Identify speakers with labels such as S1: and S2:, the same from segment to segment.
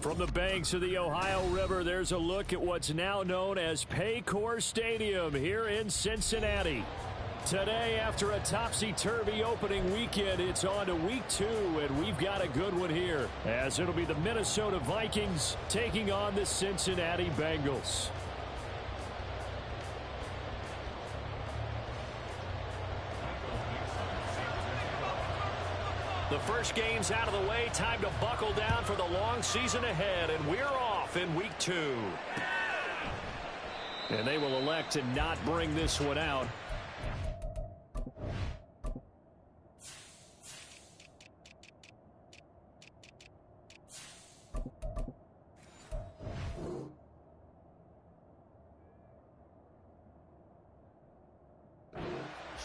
S1: From the banks of the Ohio River, there's a look at what's now known as Paycor Stadium here in Cincinnati. Today, after a topsy-turvy opening weekend, it's on to week 2, and we've got a good one here, as it'll be the Minnesota Vikings taking on the Cincinnati Bengals. The first game's out of the way. Time to buckle down for the long season ahead, and we're off in week 2. And they will elect to not bring this one out.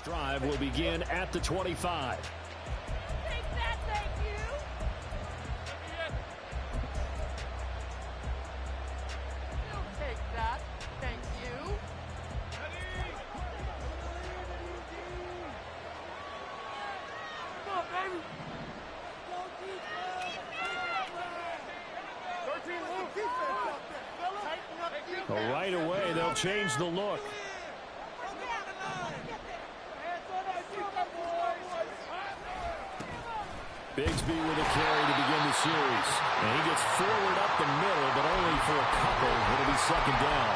S1: Drive will begin at the 25. Right away, they'll change the look. Bigsby with a carry to begin the series. And he gets forward up the middle, but only for a couple. It'll be second down.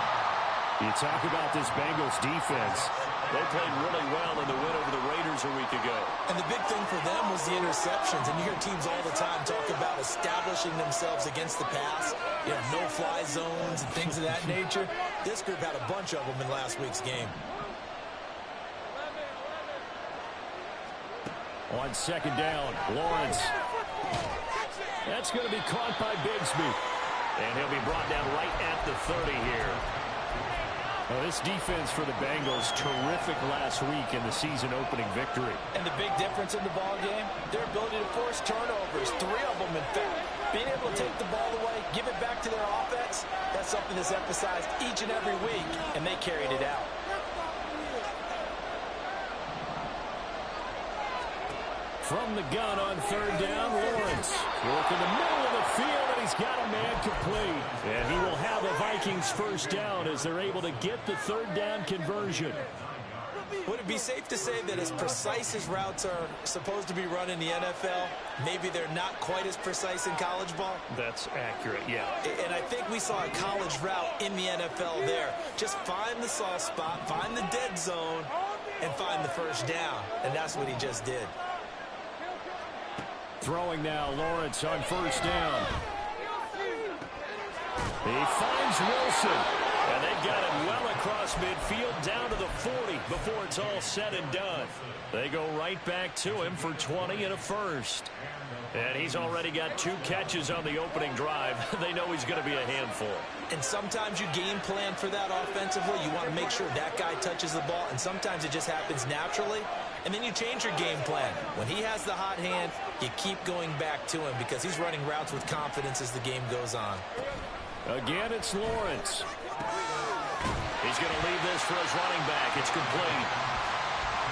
S1: You talk about this Bengals defense. They played really well in the win over the Raiders a week ago.
S2: And the big thing for them was the interceptions. And you hear teams all the time talk about establishing themselves against the pass. You know, no-fly zones and things of that nature. This group had a bunch of them in last week's game.
S1: On second down, Lawrence. That's going to be caught by Bigsby. And he'll be brought down right at the 30 here. Well, this defense for the Bengals, terrific last week in the season-opening victory.
S2: And the big difference in the ball game, their ability to force turnovers, 3 of them in fact. Being able to take the ball away, give it back to their offense, that's something that's emphasized each and every week, and they carried it out.
S1: From the gun on third down, Lawrence. Work in the middle of the field, and he's got a man complete. And he will have a Vikings first down as they're able to get the third down conversion.
S2: Would it be safe to say that as precise as routes are supposed to be run in the NFL, maybe they're not quite as precise in college ball?
S1: That's accurate, yeah.
S2: And I think we saw a college route in the NFL there. Just find the soft spot, find the dead zone, and find the first down. And that's what he just did.
S1: Throwing now, Lawrence on first down. He finds Wilson. And they've got him well across midfield down to the 40 before it's all said and done. They go right back to him for 20 and a first. And he's already got 2 catches on the opening drive. They know he's going to be a handful.
S2: And sometimes you game plan for that offensively. You want to make sure that guy touches the ball. And sometimes it just happens naturally. And then you change your game plan. When he has the hot hand, you keep going back to him because he's running routes with confidence as the game goes on.
S1: Again, it's Lawrence. He's going to leave this for his running back. It's complete.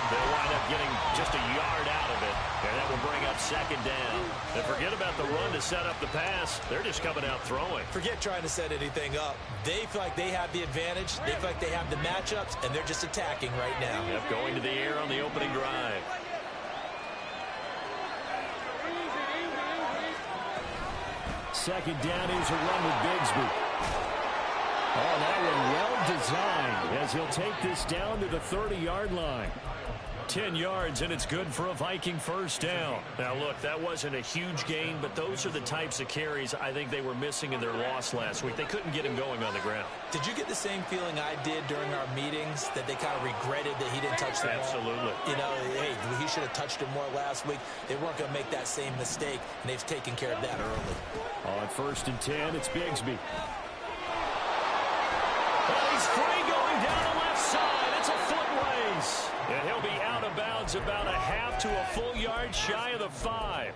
S1: They'll wind up getting just a yard out of it. And that will bring up second down. And forget about the run to set up the pass. They're just coming out throwing.
S2: Forget trying to set anything up. They feel like they have the advantage. They feel like they have the matchups, and they're just attacking right now.
S1: Yep, going to the air on the opening drive. Second down is a run with Bigsby. Oh, that one well designed as he'll take this down to the 30-yard line. 10 yards, and it's good for a Viking first down. Now, look, that wasn't a huge gain, but those are the types of carries I think they were missing in their loss last week. They couldn't get him going on the ground.
S2: Did you get the same feeling I did during our meetings, that they kind of regretted that he didn't touch the ball?
S1: Absolutely.
S2: You know, hey, he should have touched it more last week. They weren't going to make that same mistake, and they've taken care of that early.
S1: On first and 10, it's Bigsby. Well, he's free going down the left side. It's a foot race. And he'll be out of bounds inbounds about a half to a full yard shy of the 5.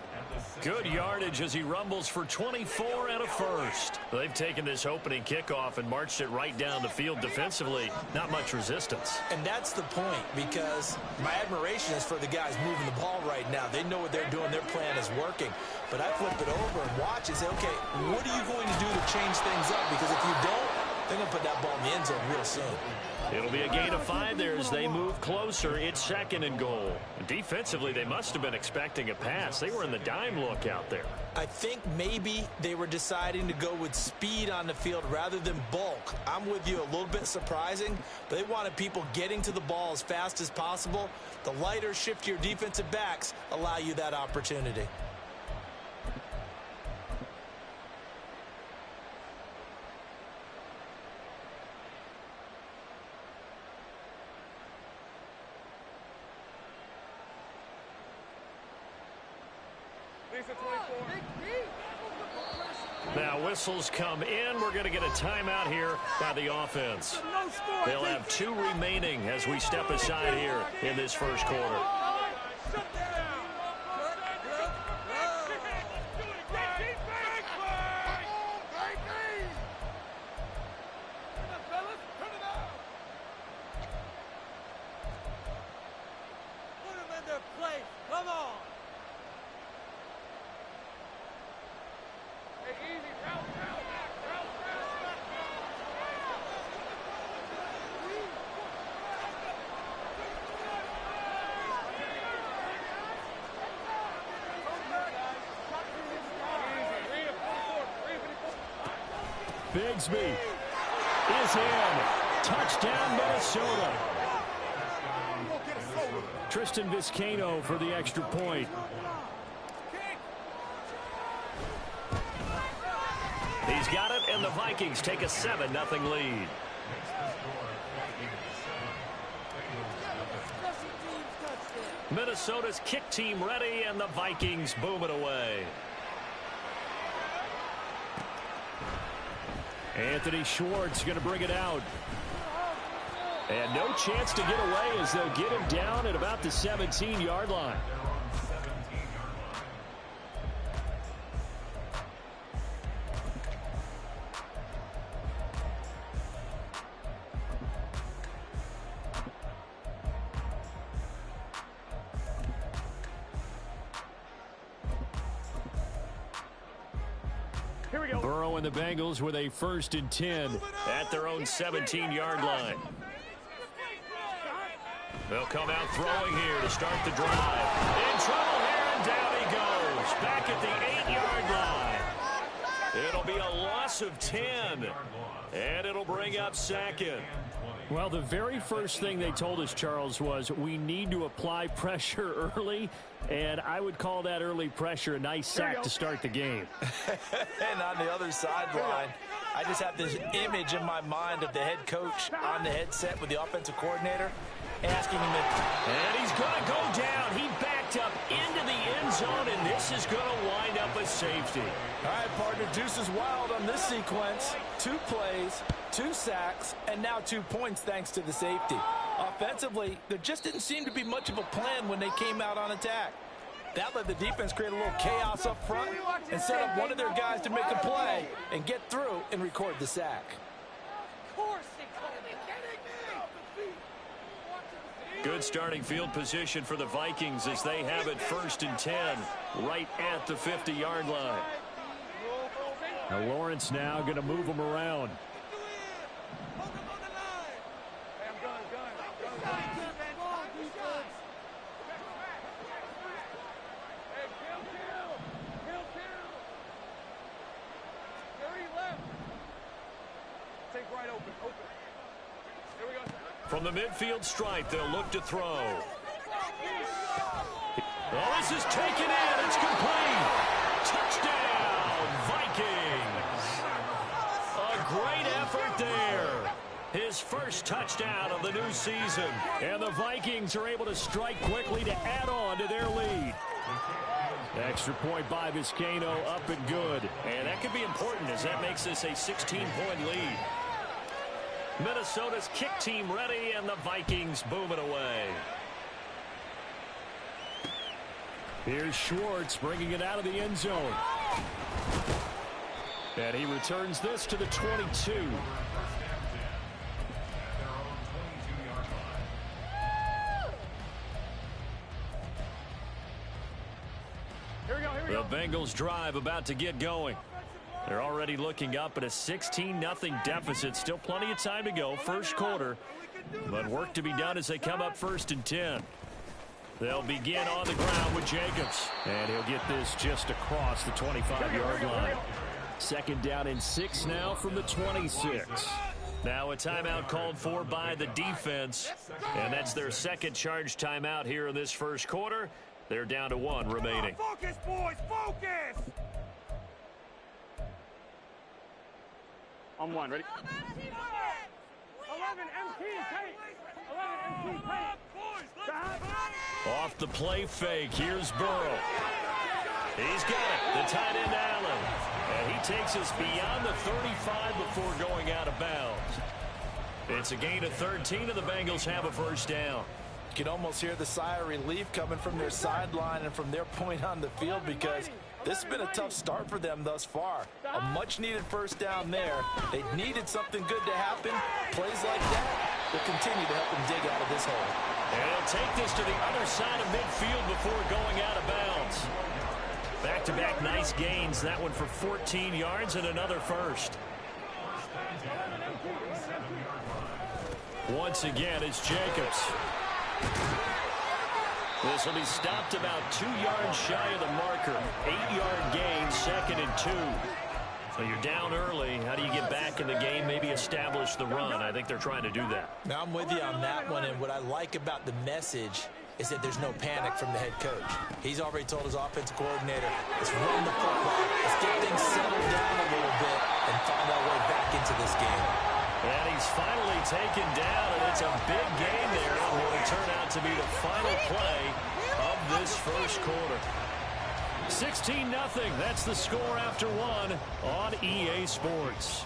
S1: Good yardage as he rumbles for 24 and a first. They've taken this opening kickoff and marched it right down the field defensively. Not much resistance.
S2: And that's the point, because my admiration is for the guys moving the ball right now. They know what they're doing. Their plan is working. But I flip it over and watch and say, okay, what are you going to do to change things up? Because if you don't, they're going to put that ball in the end zone real soon.
S1: It'll be a gain of 5 there as they move closer. It's 2nd and goal. Defensively, they must have been expecting a pass. They were in the dime look out there.
S2: I think maybe they were deciding to go with speed on the field rather than bulk. I'm with you, a little bit surprising, but they wanted people getting to the ball as fast as possible. The lighter, shiftier defensive backs allow you that opportunity.
S1: Now whistles come in. We're going to get a timeout here by the offense. They'll have 2 remaining as we step aside here in this first quarter. Bigsby is in. Touchdown, Minnesota. Tristan Vizcaino for the extra point. He's got it, and the Vikings take a 7-0 lead. Minnesota's kick team ready, and the Vikings boom it away. Anthony Schwartz going to bring it out. And no chance to get away as they'll get him down at about the 17-yard line.
S3: Here we go.
S1: Burrow and the Bengals with a 1st and 10 at their own 17-yard line. They'll come out throwing here to start the drive. In trouble here, and down he goes. Back at the 8-yard line. It'll be a loss of 10, and it'll bring up 2nd. Well, the very first thing they told us, Charles, was we need to apply pressure early, and I would call that early pressure a nice sack to start the game.
S2: And on the other sideline, I just have this image in my mind of the head coach on the headset with the offensive coordinator asking him to...
S1: And he's going to go down. He backed up into the end zone, and this is going to wind up a safety.
S2: All right, partner, deuce is wild on this sequence. 2 plays, 2 sacks, and now 2 points thanks to the safety. Offensively, there just didn't seem to be much of a plan when they came out on attack. That let the defense create a little chaos up front and set up one of their guys to make a play and get through and record the sack.
S1: Good starting field position for the Vikings as they have it 1st and 10 right at the 50-yard line. Now Lawrence now going to move them around. From the midfield stripe, they'll look to throw. Well, this is taken in. It's complete. Touchdown, Vikings. A great effort there. His first touchdown of the new season. And the Vikings are able to strike quickly to add on to their lead. Extra point by Vizcaino, up and good. And that could be important as that makes this a 16-point lead. Minnesota's kick team ready, and the Vikings boom it away. Here's Schwartz bringing it out of the end zone. And he returns this to the 22. The Bengals drive about to get going. They're already looking up at a 16-0 deficit. Still plenty of time to go. First quarter. But work to be done as they come up 1st and 10. They'll begin on the ground with Jacobs. And he'll get this just across the 25-yard line. 2nd down and 6 now from the 26. Now a timeout called for by the defense. And that's their 2nd charge timeout here in this first quarter. They're down to 1 remaining.
S3: Focus, boys, focus! On 1, ready? 11, MT, tight. 11, MT, tight.
S1: Off the play fake, here's Burrow. He's got it, the tight end Allen. And he takes us beyond the 35 before going out of bounds. It's a gain of 13, and the Bengals have a first down.
S2: You can almost hear the sigh of relief coming from their sideline and from their point on the field, because this has been a tough start for them thus far. A much-needed first down there. They needed something good to happen. Plays like that will continue to help them dig out of this hole.
S1: And he'll take this to the other side of midfield before going out of bounds. Back-to-back nice gains. That one for 14 yards and another first. Once again, it's Jacobs. This will be stopped about 2 yards shy of the marker. 8-yard gain, 2nd and 2. So you're down early. How do you get back in the game? Maybe establish the run. I think they're trying to do that.
S2: Now I'm with you on that one, and what I like about the message is that there's no panic from the head coach. He's already told his offensive coordinator, let's run the football, let's get things settled down a little bit and find our way back into this game.
S1: And he's finally taken down, and it's a big gain there. It will turn out to be the final play of this first quarter. 16-0. That's the score after 1 on EA Sports.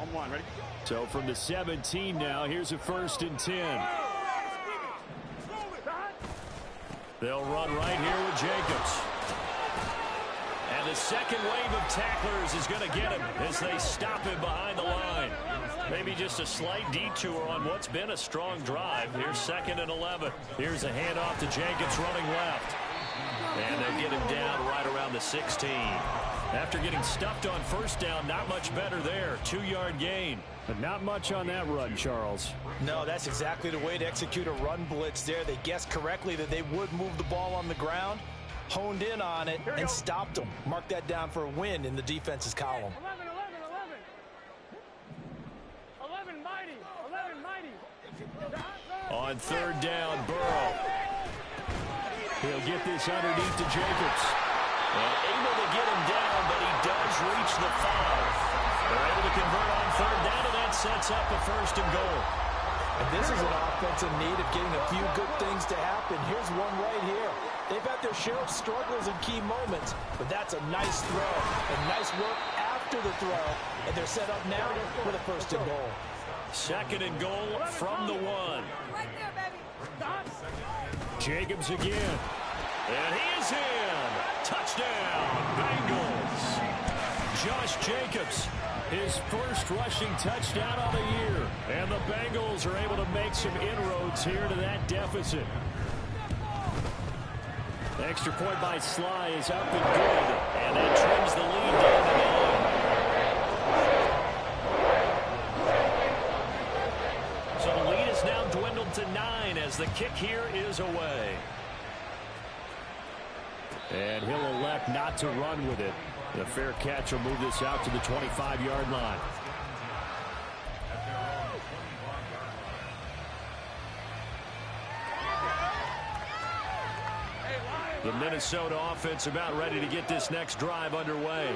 S3: On 1, ready?
S1: So from the 17 now, here's a 1st and 10. They'll run right here with Jacobs. And the second wave of tacklers is going to get him as they stop him behind the line. Maybe just a slight detour on what's been a strong drive. Here's 2nd and 11. Here's a handoff to Jacobs running left. And they'll get him down right around the 16. After getting stuffed on first down, not much better there. 2-yard gain. But not much on that run, Charles.
S2: No, that's exactly the way to execute a run blitz there. They guessed correctly that they would move the ball on the ground, honed in on it, and stopped them. Mark that down for a win in the defense's column.
S3: 11, mighty. 11, mighty.
S1: On 3rd down, Burrow. He'll get this underneath to Jacobs. And able to get him down, but he does reach the 5. They're able to convert on 3rd down, and that sets up a 1st and goal.
S2: And this is an offensive need of getting a few good things to happen. Here's one right here. They've had their share of struggles in key moments, but that's a nice throw. And nice work after the throw. And they're set up now for the 1st and goal.
S1: 2nd and goal from the 1.
S3: Right there, baby. Stop.
S1: Jacobs again. And he is in. Touchdown, Bengals. Josh Jacobs, his first rushing touchdown on the year. And the Bengals are able to make some inroads here to that deficit. The extra point by Sly is up and good. And that trims the lead down to 9. So the lead is now dwindled to 9 as the kick here is away. And he'll elect not to run with it. The fair catch will move this out to the 25-yard line. The Minnesota offense about ready to get this next drive underway.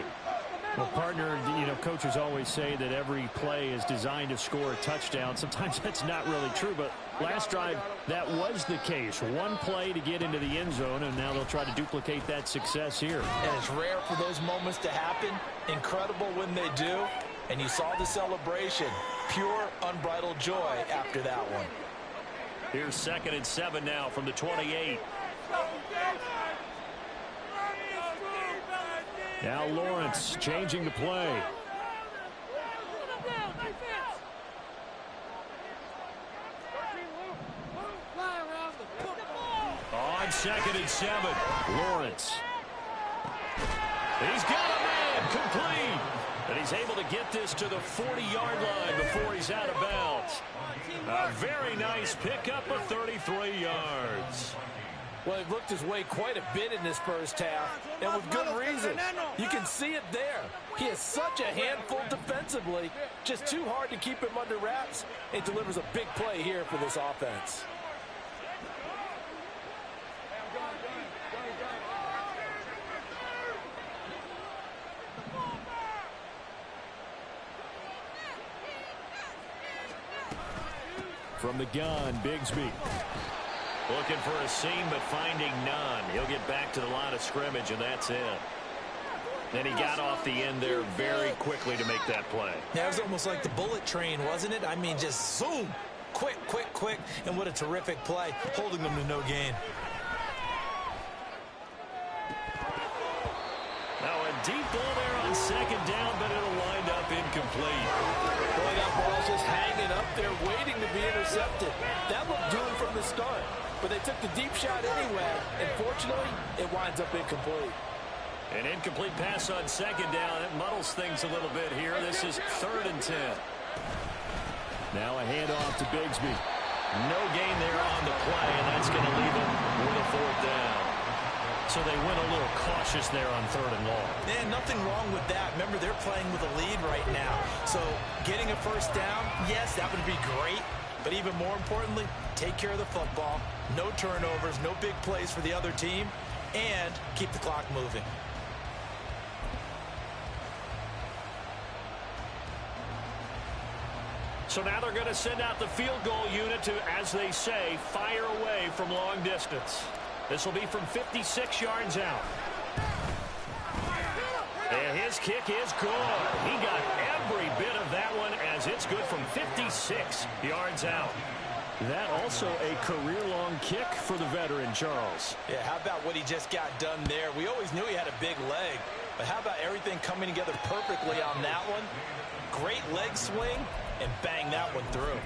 S1: Well, partner, coaches always say that every play is designed to score a touchdown. Sometimes that's not really true, but Last drive, that was the case. One play to get into the end zone, and now they'll try to duplicate that success here.
S2: And it's rare for those moments to happen. Incredible when they do. And you saw the celebration. Pure, unbridled joy after that one.
S1: Here's 2nd and 7 now from the 28. Now Lawrence changing the play. On 2nd and 7, Lawrence. He's got a man complete. And he's able to get this to the 40-yard line before he's out of bounds. A very nice pickup of 33 yards.
S2: Well, he looked his way quite a bit in this first half, and with good reason. You can see it there. He is such a handful defensively, just too hard to keep him under wraps, and delivers a big play here for this offense.
S1: From the gun, Bigsby. Looking for a seam, but finding none. He'll get back to the line of scrimmage, and that's it. Then he got off the end there very quickly to make that play.
S2: Yeah, it was almost like the bullet train, wasn't it? I mean, just zoom. Quick, quick, quick. And what a terrific play, holding them to no gain.
S1: Now a deep ball there on 2nd down, but it'll wind up incomplete.
S2: Boy, that ball's just hanging up there, waiting to be intercepted. That looked doomed from the start, but they took the deep shot anyway, and fortunately, it winds up incomplete.
S1: An incomplete pass on 2nd down. It muddles things a little bit here. This is 3rd and 10. Now a handoff to Bigsby. No gain there on the play, and that's going to leave him with a 4th down. So they went a little cautious there on 3rd and long.
S2: Man, nothing wrong with that. Remember, they're playing with a lead right now. So getting a 1st down, yes, that would be great. But even more importantly, take care of the football. No turnovers, no big plays for the other team, and keep the clock moving.
S1: So now they're going to send out the field goal unit to, as they say, fire away from long distance. This will be from 56 yards out. And his kick is good. He got every bit of that one as it's good from 56 yards out. That also a career-long kick for the veteran, Charles.
S2: Yeah, how about what he just got done there? We always knew he had a big leg, but how about everything coming together perfectly on that one? Great leg swing, and bang that one through.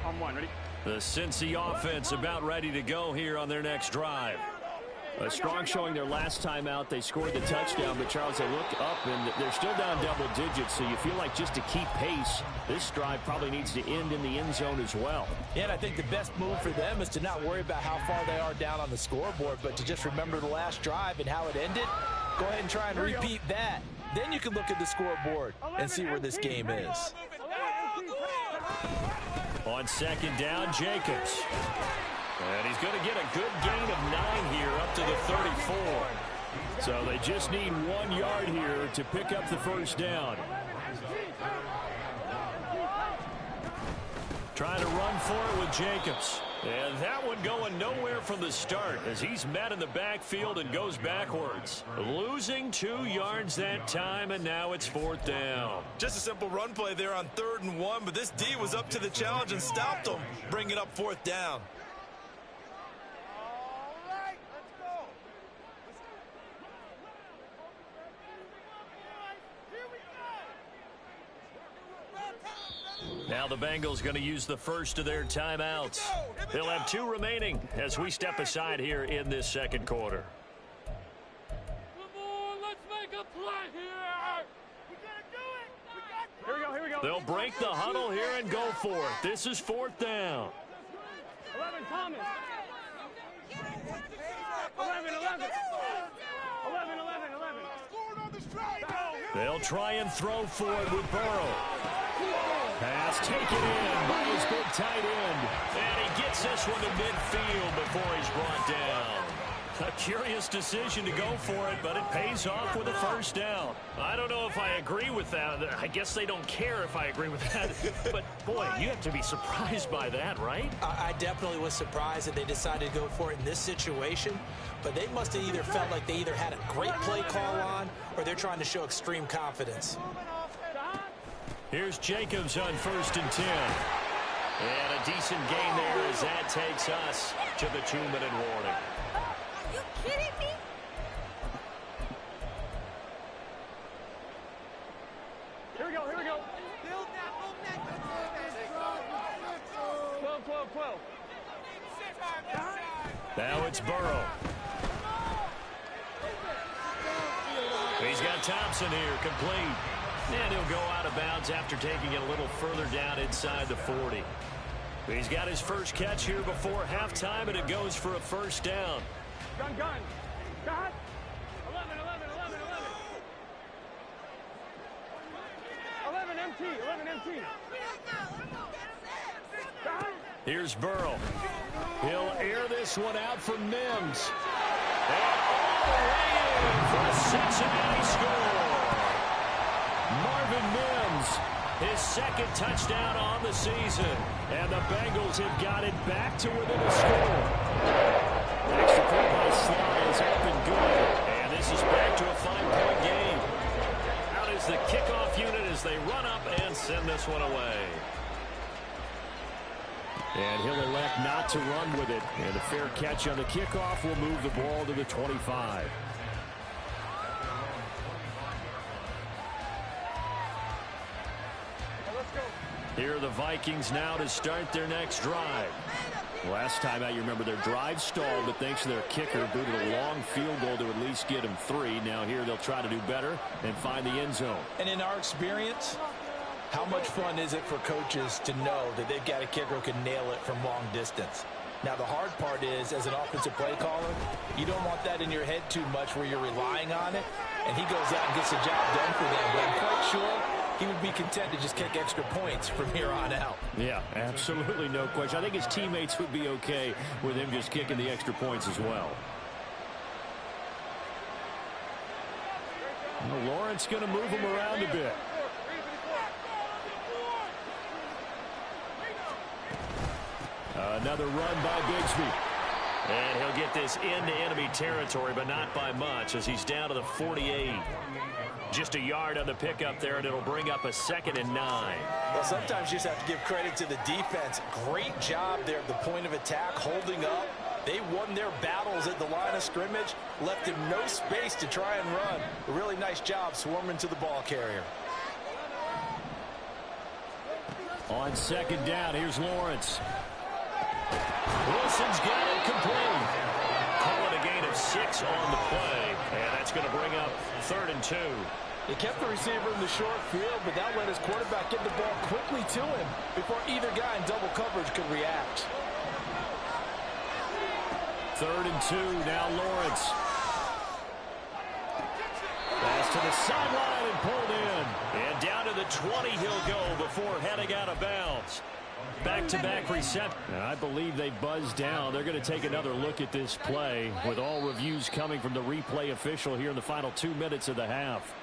S3: On 1, ready?
S1: The Cincy offense about ready to go here on their next drive. A strong showing their last time out. They scored the touchdown, but Charles, they looked up, and they're still down double digits, so you feel like just to keep pace, this drive probably needs to end in the end zone as well.
S2: Yeah, and I think the best move for them is to not worry about how far they are down on the scoreboard, but to just remember the last drive and how it ended. Go ahead and try and repeat that. Then you can look at the scoreboard and see where this game is.
S1: On 2nd down, Jacobs. And he's going to get a good gain of 9 here up to the 34. So they just need 1 yard here to pick up the 1st down. Trying to run for it with Jacobs. And that one going nowhere from the start as he's met in the backfield and goes backwards. Losing 2 yards that time, and now it's 4th down.
S2: Just a simple run play there on 3rd and 1, but this D was up to the challenge and stopped him, bringing up 4th down.
S1: Now the Bengals going to use the first of their timeouts. They'll have 2 remaining as we step aside here in this 2nd quarter.
S3: Come on, let's make a play here. We gotta do it. Here we go, here we go.
S1: They'll break the huddle here and go for it. This is 4th down.
S3: 11, Thomas. 11. 11.
S1: They'll try and throw for it with Burrow. Pass taken in by his big tight end. And he gets this one to midfield before he's brought down. A curious decision to go for it, but it pays off with a first down.
S4: I don't know if I agree with that. I guess they don't care if I agree with that. But, boy, you have to be surprised by that, right?
S2: I definitely was surprised that they decided to go for it in this situation. But they must have either felt like they either had a great play call on or they're trying to show extreme confidence.
S1: Here's Jacobs on 1st and 10. And a decent gain there as that takes us to the 2-minute warning.
S5: Are you kidding me?
S3: Here we go, here we go.
S5: Build that momentum.
S3: 12, 12, 12.
S1: Now it's Burrow. He's got Thompson here, complete. And he'll go out of bounds after taking it a little further down inside the 40. He's got his first catch here before halftime, and it goes for a first down.
S3: Gun, gun. Got 11, 11, 11. 11 MT, 11 MT.
S1: Here's Burrow. He'll air this one out for Mims. And all the way in for a Cincinnati score. Marvin Mims, his second touchdown on the season. And the Bengals have got it back to within a score. Extra point by Sly is up and good. And this is back to a 5-point game. Out is the kickoff unit as they run up and send this one away. And he'll elect not to run with it. And a fair catch on the kickoff will move the ball to the 25. Here are the Vikings now to start their next drive. Last time out, you remember their drive stalled, but thanks to their kicker, booted a long field goal to at least get them 3. Now here they'll try to do better and find the end zone.
S2: And in our experience, how much fun is it for coaches to know that they've got a kicker who can nail it from long distance? Now, the hard part is, as an offensive play caller, you don't want that in your head too much where you're relying on it, and he goes out and gets the job done for them. But I'm quite sure he would be content to just kick extra points from here on out.
S1: Yeah, absolutely no question. I think his teammates would be okay with him just kicking the extra points as well. Well, Lawrence going to move him around a bit. Another run by Bigsby. And he'll get this into enemy territory, but not by much as he's down to the 48. Just a yard on the pickup there, and it'll bring up a 2nd and 9.
S2: Well, sometimes you just have to give credit to the defense. Great job there at the point of attack, holding up. They won their battles at the line of scrimmage, left him no space to try and run. A really nice job swarming to the ball carrier.
S1: On 2nd down, here's Lawrence. Wilson's got it complete. Call it a gain of 6 on the play. And that's going to bring up 3rd and 2.
S2: He kept the receiver in the short field, but that let his quarterback get the ball quickly to him before either guy in double coverage could react.
S1: 3rd and 2, now Lawrence. Pass to the sideline and pulled in. And down to the 20 he'll go before heading out of bounds. Back-to-back reception. I believe they buzzed down. They're going to take another look at this play with all reviews coming from the replay official here in the final 2 minutes of the half.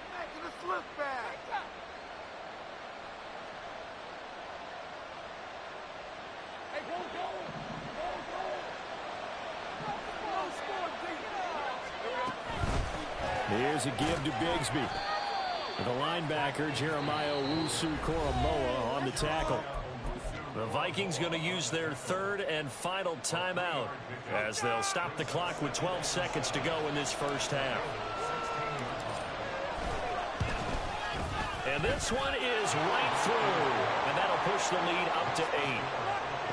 S1: Here's a give to Bigsby. The linebacker, Jeremiah Owusu-Koramoah, on the tackle. The Vikings going to use their 3rd and final timeout as they'll stop the clock with 12 seconds to go in this first half. And this one is right through, and that'll push the lead up to 8.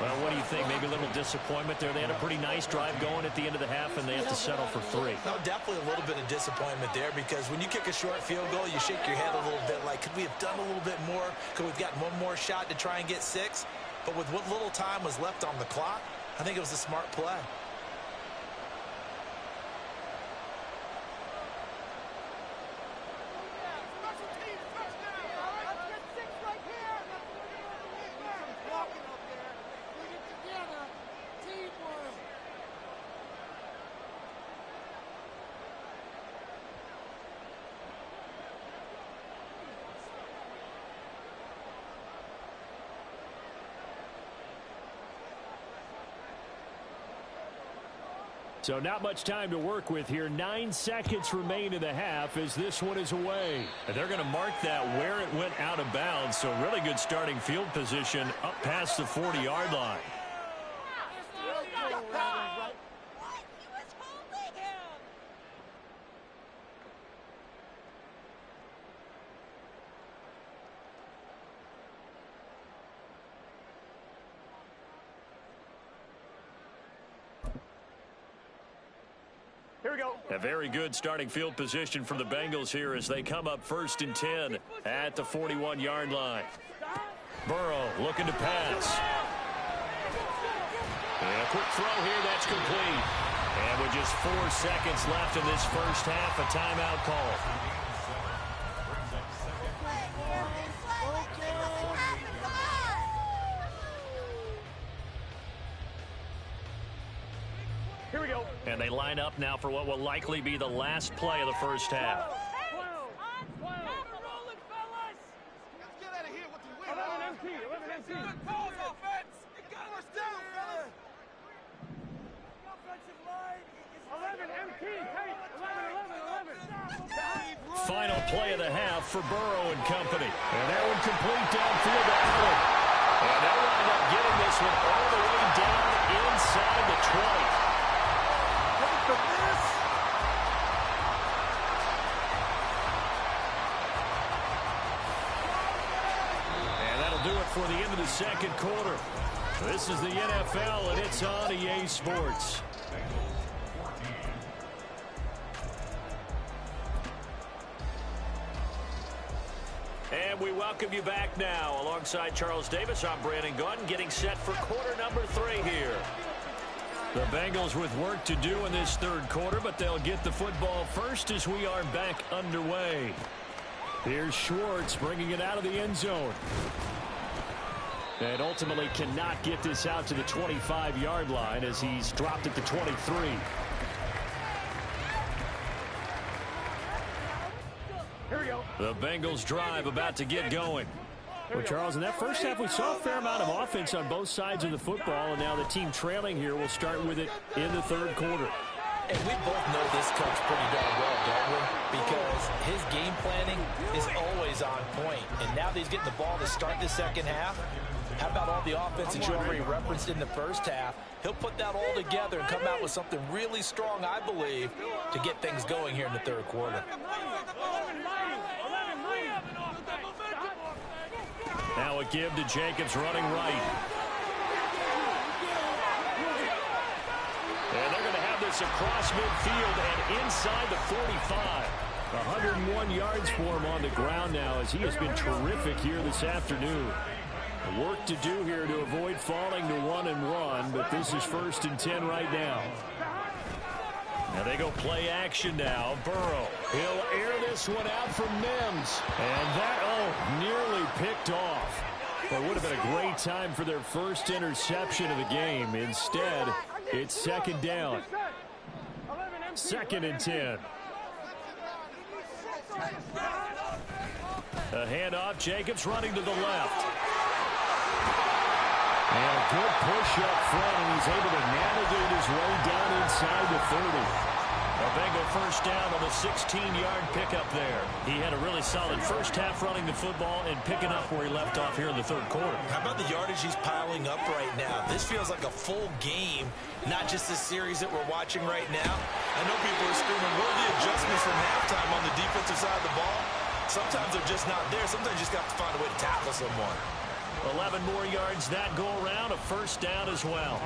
S1: Well, what do you think? Maybe a little disappointment there. They had a pretty nice drive going at the end of the half, and they have to settle for 3.
S2: No, definitely a little bit of disappointment there because when you kick a short field goal, you shake your head a little bit like, could we have done a little bit more? Could we have gotten one more shot to try and get 6? But with what little time was left on the clock, I think it was a smart play.
S1: So not much time to work with here. 9 seconds remain in the half as this one is away.
S4: And they're going to mark that where it went out of bounds. So really good starting field position up past the 40-yard line.
S1: Here we go.
S4: A very good starting field position from the Bengals here as they come up 1st and 10 at the 41-yard line. Burrow looking to pass. And a quick throw here, that's complete. And with just 4 seconds left in this first half, a timeout call.
S1: Here we go.
S4: And they line up now for what will likely be the last play of the first half. Final play of the half for Burrow and company.
S1: And that one complete downfield to Allen.
S4: And they'll wind up getting this one all the way down inside the 20. And that'll do it for the end of the second quarter. This is the NFL, and it's on EA Sports. And we welcome you back now. Alongside Charles Davis, I'm Brandon Gaudin, getting set for quarter number 3 here. The Bengals with work to do in this third quarter, but they'll get the football first as we are back underway. Here's Schwartz bringing it out of the end zone. And ultimately cannot get this out to the 25-yard line as he's dropped at the 23.
S1: Here we go.
S4: The Bengals drive about to get going.
S1: Well, Charles, in that first half, we saw a fair amount of offense on both sides of the football, and now the team trailing here will start with it in the third quarter.
S2: And we both know this coach pretty darn well, don't we? Because his game planning is always on point. And now that he's getting the ball to start the second half, how about all the offense that you already referenced in the first half? He'll put that all together and come out with something really strong, I believe, to get things going here in the third quarter.
S4: Now a give to Jacobs running right. And they're going to have this across midfield and inside the 45.
S1: 101 yards for him on the ground now as he has been terrific here this afternoon. Work to do here to avoid falling to 1-1, but this is 1st and 10 right now.
S4: Now they go play action now. Burrow.
S1: He'll air this one out from Mims. And that, nearly picked off. But it would have been a great time for their first interception of the game. Instead, it's 2nd down. 2nd and 10.
S4: A handoff. Jacobs running to the left.
S1: And a good push up front, and he's able to navigate his way down inside the 30.
S4: A Bengal first down on the 16-yard pickup there. He had a really solid first half running the football and picking up where he left off here in the third quarter.
S2: How about the yardage he's piling up right now? This feels like a full game, not just the series that we're watching right now. I know people are screaming, where are the adjustments from halftime on the defensive side of the ball? Sometimes they're just not there. Sometimes you just have to find a way to tackle someone.
S4: 11 more yards that go around, a first down as well.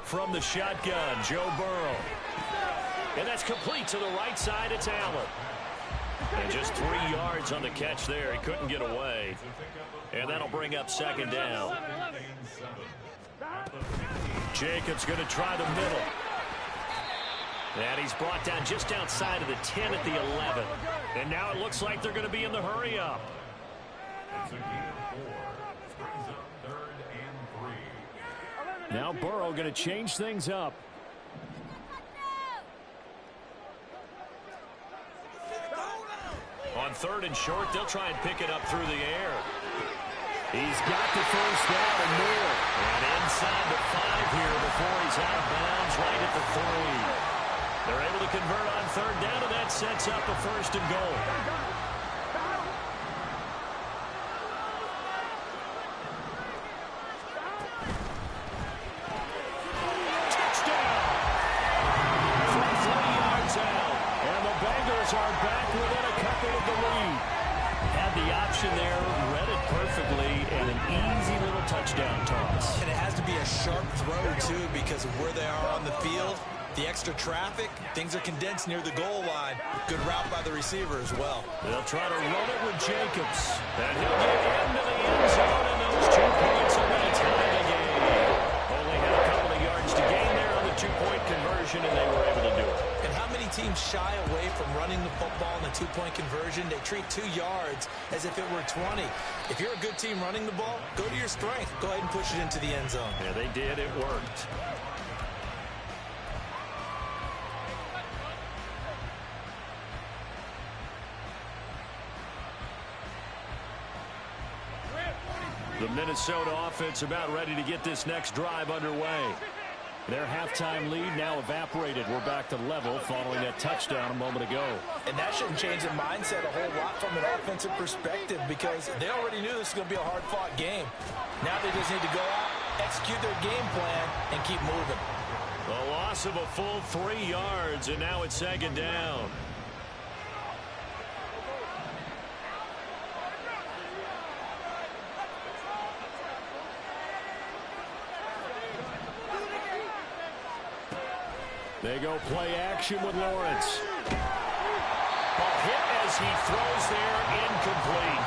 S4: From the shotgun, Joe Burrow. And that's complete to the right side. It's Allen. And just 3 yards on the catch there. He couldn't get away. And that'll bring up 2nd down. Jacobs going to try the middle. And he's brought down just outside of the 10 at the 11. And now it looks like they're going to be in the hurry up.
S1: Now Burrow going to change things up.
S4: On 3rd and short, they'll try and pick it up through the air.
S1: He's got the first down and more.
S4: And inside the 5 here before he's out of bounds right at the 3. They're able to convert on 3rd down, and that sets up a 1st and goal. Touchdown! From 3 yards out.
S1: And the Bengals are back within a couple of the lead.
S4: Had the option there, read it perfectly, and an easy little touchdown toss.
S2: And it has to be a sharp throw, too, because of where they are on the field. The extra traffic, things are condensed near the goal line. Good route by the receiver as well.
S4: They'll try to run it with Jacobs. And he'll get into the end zone, and those 2 points are going to tie the game. Only had a couple of yards to gain there on the 2-point conversion, and they were able to do it.
S2: And how many teams shy away from running the football in the 2-point conversion? They treat 2 yards as if it were 20. If you're a good team running the ball, go to your strength. Go ahead and push it into the end zone.
S4: Yeah, they did. It worked. The Minnesota offense about ready to get this next drive underway.
S1: Their halftime lead now evaporated. We're back to level following that touchdown a moment ago.
S2: And that shouldn't change the mindset a whole lot from an offensive perspective because they already knew this was going to be a hard-fought game. Now they just need to go out, execute their game plan, and keep moving.
S4: The loss of a full 3 yards, and now it's 2nd down.
S1: They go play action with Lawrence.
S4: Ball hit as he throws there, incomplete.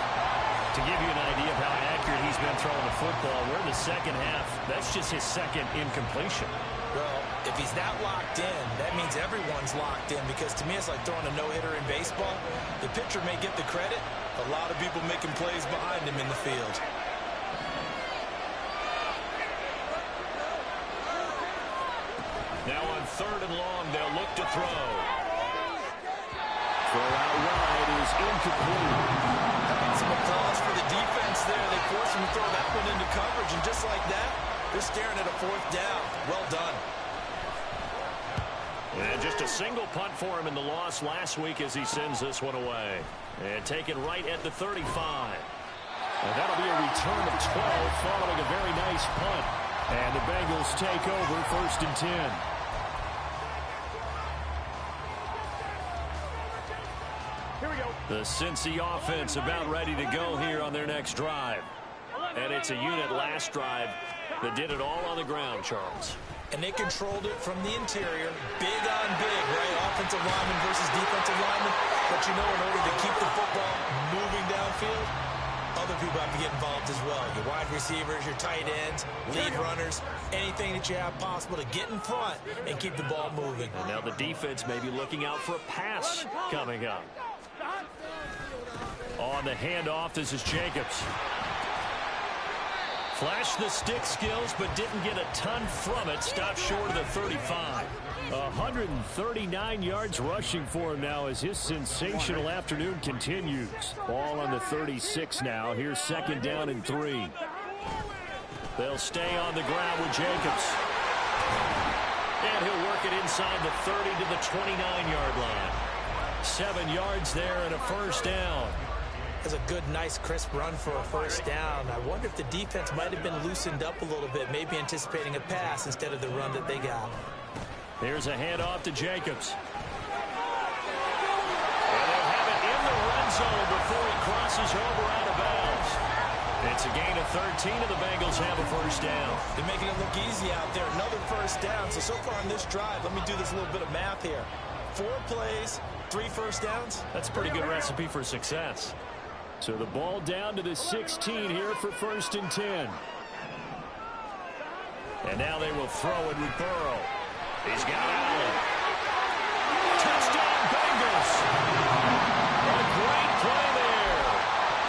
S4: To give you an idea of how accurate he's been throwing the football, we're in the second half. That's just his 2nd incompletion.
S2: Well, if he's that locked in, that means everyone's locked in because to me it's like throwing a no-hitter in baseball. The pitcher may get the credit. A lot of people making plays behind him in the field.
S4: Now on 3rd and long, they'll look to throw.
S1: Throw out wide is incomplete.
S2: Some applause for the defense there. They forced him to throw that one into coverage, and just like that, they're staring at a 4th down. Well done.
S4: And just a single punt for him in the loss last week as he sends this one away. And taken right at the 35.
S1: And that'll be a return of 12 following a very nice punt. And the Bengals take over 1st and 10.
S4: The Cincy offense about ready to go here on their next drive. And it's a unit last drive that did it all on the ground, Charles.
S2: And they controlled it from the interior. Big on big, right? Offensive lineman versus defensive lineman. But you know, in order to keep the football moving downfield, other people have to get involved as well. Your wide receivers, your tight ends, lead runners, anything that you have possible to get in front and keep the ball moving.
S4: And now the defense may be looking out for a pass coming up. On the handoff, this is Jacobs. Flashed the stick skills, but didn't get a ton from it. Stopped short of the 35.
S1: 139 yards rushing for him now as his sensational afternoon continues. Ball on the 36 now. Here's 2nd down and 3.
S4: They'll stay on the ground with Jacobs. And he'll work it inside the 30 to the 29-yard line. 7 yards there and a 1st down.
S2: That's a good, nice, crisp run for a 1st down. I wonder if the defense might have been loosened up a little bit, maybe anticipating a pass instead of the run that they got.
S4: Here's a handoff to Jacobs. And they'll have it in the red zone before he crosses over out of bounds. It's a gain of 13, and the Bengals have a 1st down.
S2: They're making it look easy out there. Another 1st down. So far on this drive, let me do this little bit of math here. 4 plays, 3 1st downs.
S4: That's a pretty good recipe for success.
S1: So the ball down to the 16 here for 1st and 10.
S4: And now they will throw it with Burrow. He's got Allen. Touchdown Bengals. A great play there.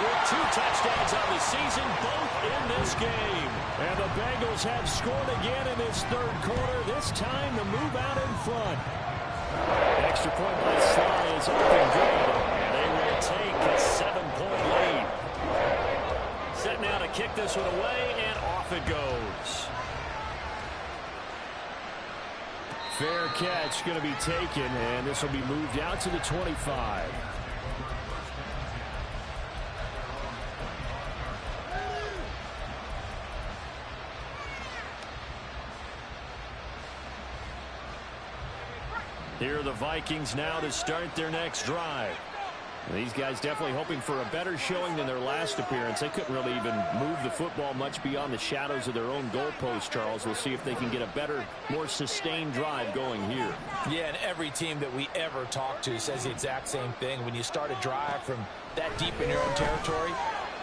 S4: With 2 touchdowns on the season, both in this game.
S1: And the Bengals have scored again in this 3rd quarter. This time to move out in front. Extra point by Sly is up and good.
S4: And they will take a 7-point lead. Set now to kick this one away, and off it goes.
S1: Fair catch going to be taken, and this will be moved out to the 25. Here are the Vikings now to start their next drive. These guys definitely hoping for a better showing than their last appearance. They couldn't really even move the football much beyond the shadows of their own goalpost, Charles. We'll see if they can get a better, more sustained drive going here.
S2: Yeah, and every team that we ever talk to says the exact same thing. When you start a drive from that deep in your own territory,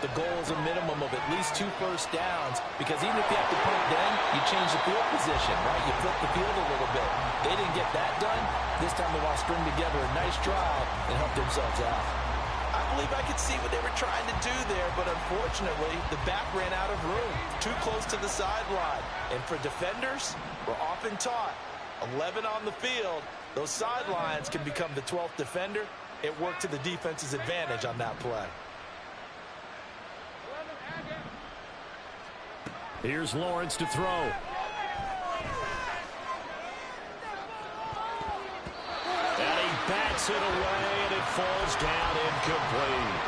S2: the goal is a minimum of at least 2 first downs, because even if you have to punt then, you change the field position, right? You flip the field a little bit. They didn't get that done. This time they want to string together a nice drive and help themselves out. I believe I could see what they were trying to do there, but unfortunately, the back ran out of room. Too close to the sideline. And for defenders, we're often taught, 11 on the field, those sidelines can become the 12th defender. It worked to the defense's advantage on that play.
S1: Here's Lawrence to throw.
S4: And he bats it away, and it falls down incomplete.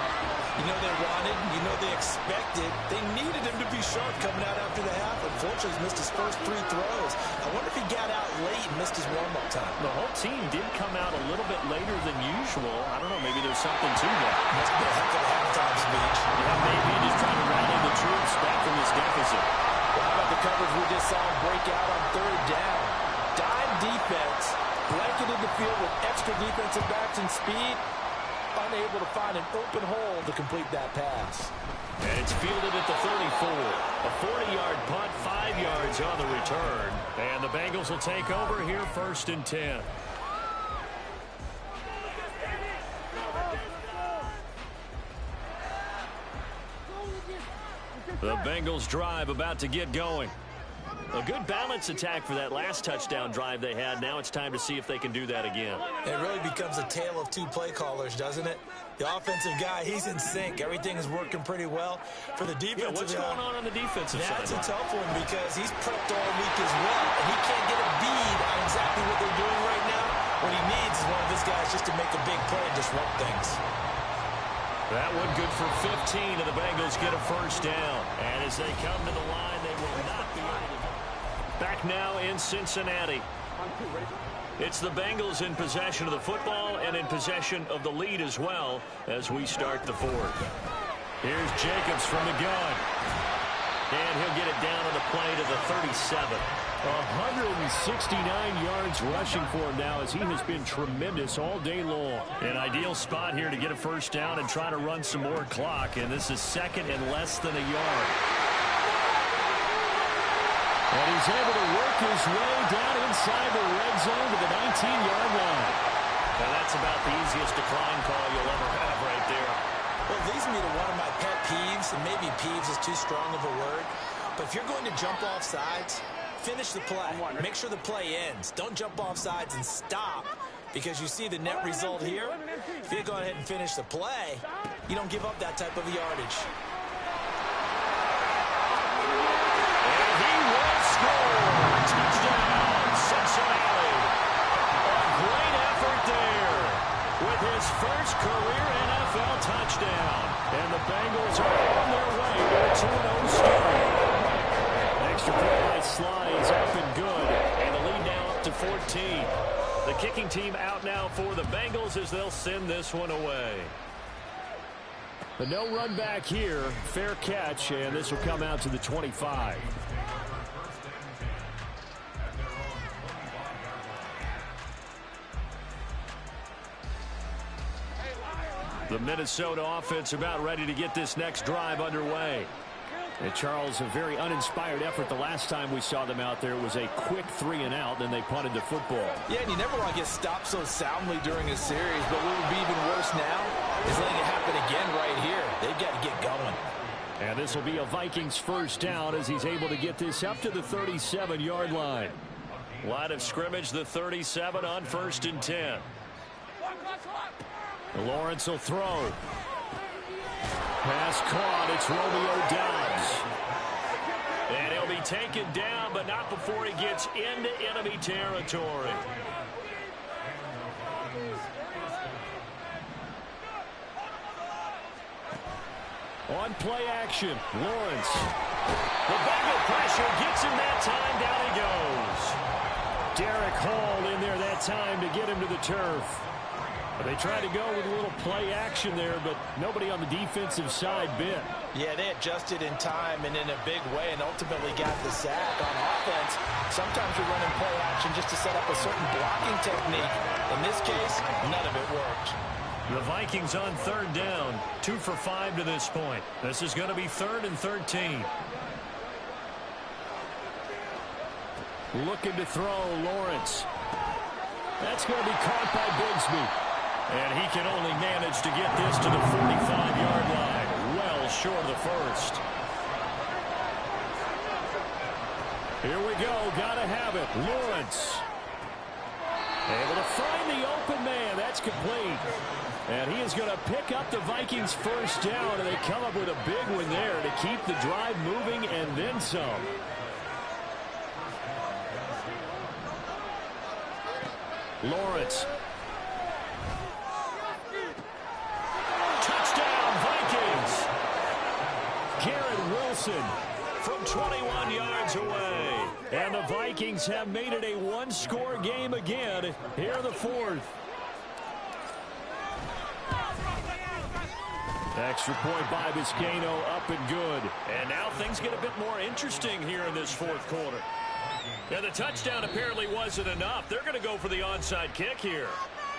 S2: You know they wanted, you know they expected. They needed him to be sharp coming out after the half. Unfortunately, he's missed his first 3 throws. I wonder if he got out late and missed his warm-up time.
S1: The whole team did come out a little bit later than usual. I don't know, maybe there's something to that.
S2: Must be a heck of a halftime speech.
S1: Yeah, maybe just trying to rally the troops back from this deficit.
S2: Well, how about the coverage we just saw him break out on 3rd down? Dime defense, blanketed the field with extra defensive backs and speed, unable to find an open hole to complete that pass.
S4: And it's fielded at the 34. A 40-yard punt, 5 yards on the return. And the Bengals will take over here, 1st and 10. The Bengals drive about to get going. A good balance attack for that last touchdown drive they had. Now it's time to see if they can do that again.
S2: It really becomes a tale of 2 play callers, doesn't it? The offensive guy, he's in sync. Everything is working pretty well. For the defensive
S4: what's going on the defensive side?
S2: That's a tough one because he's prepped all week as well, and he can't get a bead on exactly what they're doing right now. What he needs is one of his guys just to make a big play and disrupt things.
S4: That one good for 15, and the Bengals get a 1st down. And as they come to the line, they will not be able to. Back now in Cincinnati. It's the Bengals in possession of the football and in possession of the lead as well as we start the 4th. Here's Jacobs from the gun. And he'll get it down on the play to the 37.
S1: 169 yards rushing for him now as he has been tremendous all day long.
S4: An ideal spot here to get a 1st down and try to run some more clock. And this is 2nd and less than a yard.
S1: And he's able to work his way down inside the red zone to the 19-yard line.
S4: And that's about the easiest decline call you'll ever have right there.
S2: Well, it leads me to one of my pet peeves, and maybe peeves is too strong of a word, but if you're going to jump off sides, finish the play. Make sure the play ends. Don't jump off sides and stop, because you see the net result here. If you go ahead and finish the play, you don't give up that type of yardage.
S4: Touchdown, Cincinnati. A great effort there with his first career NFL touchdown. And the Bengals are on their way to a 2-0 start. Extra point by Sly is up and good. And the lead now up to 14. The kicking team out now for the Bengals as they'll send this one away.
S1: But no run back here. Fair catch, and this will come out to the 25.
S4: The Minnesota offense about ready to get this next drive underway.
S1: And Charles, a very uninspired effort the last time we saw them out there. It was a quick 3-and-out, then they punted the football.
S2: Yeah, and you never want to get stopped so soundly during a series, but what would be even worse now is letting it happen again right here. They've got to get going.
S1: And this will be a Vikings 1st down as he's able to get this up to the 37-yard line.
S4: Line of scrimmage, the 37 on 1st and 10.
S1: Lawrence will throw. Pass caught. It's Romeo Doubs.
S4: And he'll be taken down, but not before he gets into enemy territory.
S1: On play action, Lawrence. The Bengal pressure gets him that time. Down he goes. Derek Hall in there that time to get him to the turf. They tried to go with a little play action there, but nobody on the defensive side bit.
S2: Yeah, they adjusted in time and in a big way and ultimately got the sack. On offense, sometimes you're running play action just to set up a certain blocking technique. In this case, none of it worked.
S4: The Vikings on third down, 2 for 5 to this point. This is going to be 3rd and 13.
S1: Looking to throw, Lawrence. That's going to be caught by Bigsby.
S4: And he can only manage to get this to the 45-yard line. Well short of the first.
S1: Here we go. Got to have it. Lawrence. Able to find the open man. That's complete. And he is going to pick up the Vikings' first down, and they come up with a big one there to keep the drive moving and then some. Lawrence. Touchdown, Vikings. Garrett Wilson from 21 yards away. And the Vikings have made it a one-score game again here in the 4th. Extra point by Vizcaino, up and good.
S4: And now things get a bit more interesting here in this 4th quarter. Yeah, the touchdown apparently wasn't enough. They're going to go for the onside kick here.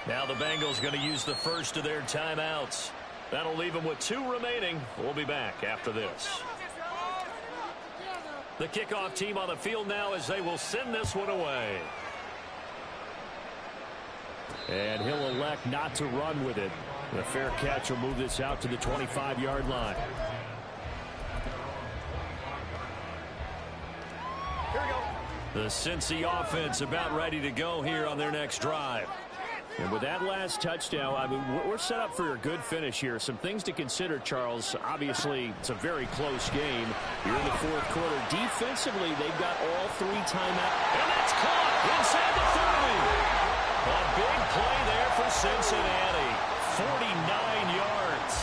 S4: Now the Bengals going to use the first of their timeouts. That'll leave them with 2 remaining. We'll be back after this. The kickoff team on the field now as they will send this one away.
S1: And he'll elect not to run with it. The fair catch will move this out to the 25-yard line.
S4: Here we go. The Cincy offense about ready to go here on their next drive.
S1: And with that last touchdown, I mean, we're set up for a good finish here. Some things to consider, Charles. Obviously, it's a very close game. Here in the 4th quarter, defensively, they've got all 3 timeouts.
S4: And that's caught inside the 30. A big play there for Cincinnati. 49 yards.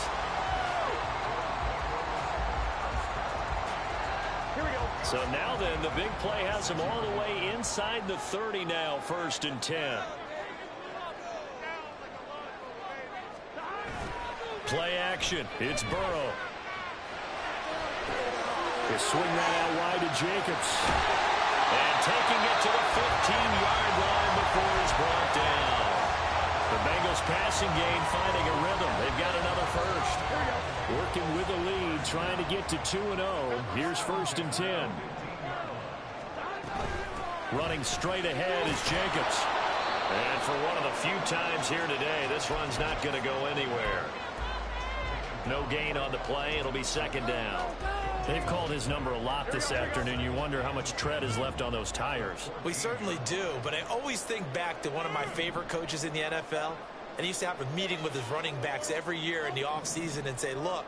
S4: Here we go. So now then, the big play has them all the way inside the 30 now, 1st and 10. Play action. It's Burrow.
S1: They swing that out wide to Jacobs.
S4: And taking it to the 15-yard line before he's brought down. The Bengals passing game finding a rhythm. They've got another first.
S1: Working with the lead, trying to get to 2-0. Here's 1st and 10.
S4: Running straight ahead is Jacobs. And for one of the few times here today, this run's not going to go anywhere. No gain on the play. It'll be 2nd down. They've called his number a lot this afternoon. You wonder how much tread is left on those tires.
S2: We certainly do, but I always think back to one of my favorite coaches in the NFL. And he used to have a meeting with his running backs every year in the offseason and say, look,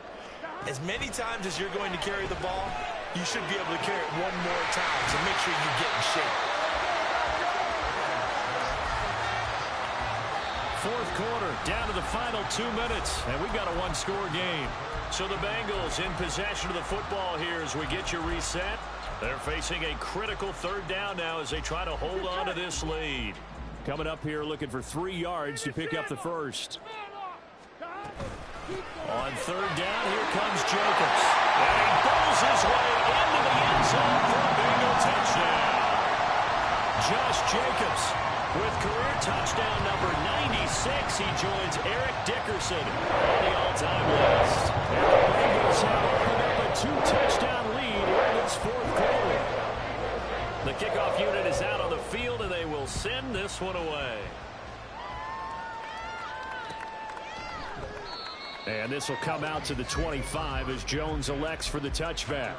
S2: as many times as you're going to carry the ball, you should be able to carry it one more time, so make sure you get in shape.
S4: 4th quarter, down to the final 2 minutes, and we've got a one-score game. So the Bengals in possession of the football here as we get you reset. They're facing a critical 3rd down now as they try to hold on to this lead.
S1: Coming up here looking for 3 yards to pick up the first.
S4: On 3rd down, here comes Jacobs. And he bowls his way into the end zone for a Bengal touchdown. Josh Jacobs with career touchdown number 96. He joins Eric Dickerson on the all-time list.
S1: And the Bengals have opened up a 2-touchdown lead in this 4th quarter.
S4: The kickoff unit is out on the field, and they will send this one away.
S1: And this will come out to the 25 as Jones elects for the touchback.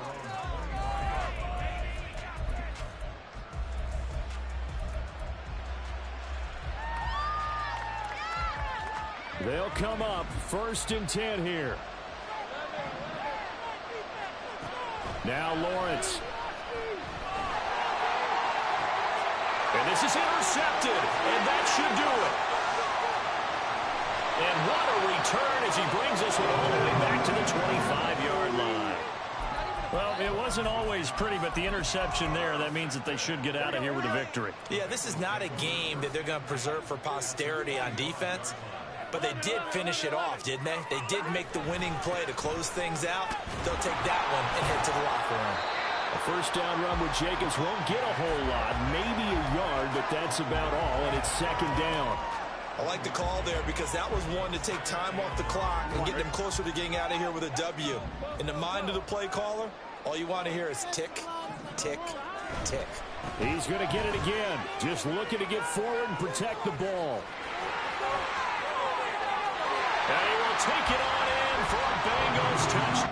S1: They'll come up 1st and 10 here. Now Lawrence.
S4: And this is intercepted, and that should do it. And what a return as he brings us all the way back to the 25-yard line.
S1: Well, it wasn't always pretty, but the interception there, that means that they should get out of here with a victory.
S2: Yeah, this is not a game that they're going to preserve for posterity on defense, but they did finish it off, didn't they? They did make the winning play to close things out. They'll take that one and head to the locker room.
S1: A first down run with Jacobs won't get a whole lot, maybe a yard, but that's about all, and it's second down.
S2: I like the call there because that was one to take time off the clock and get them closer to getting out of here with a W. In the mind of the play caller, all you want to hear is tick, tick, tick.
S1: He's going to get it again. Just looking to get forward and protect the ball. And he will take it on in for a Bengals touchdown.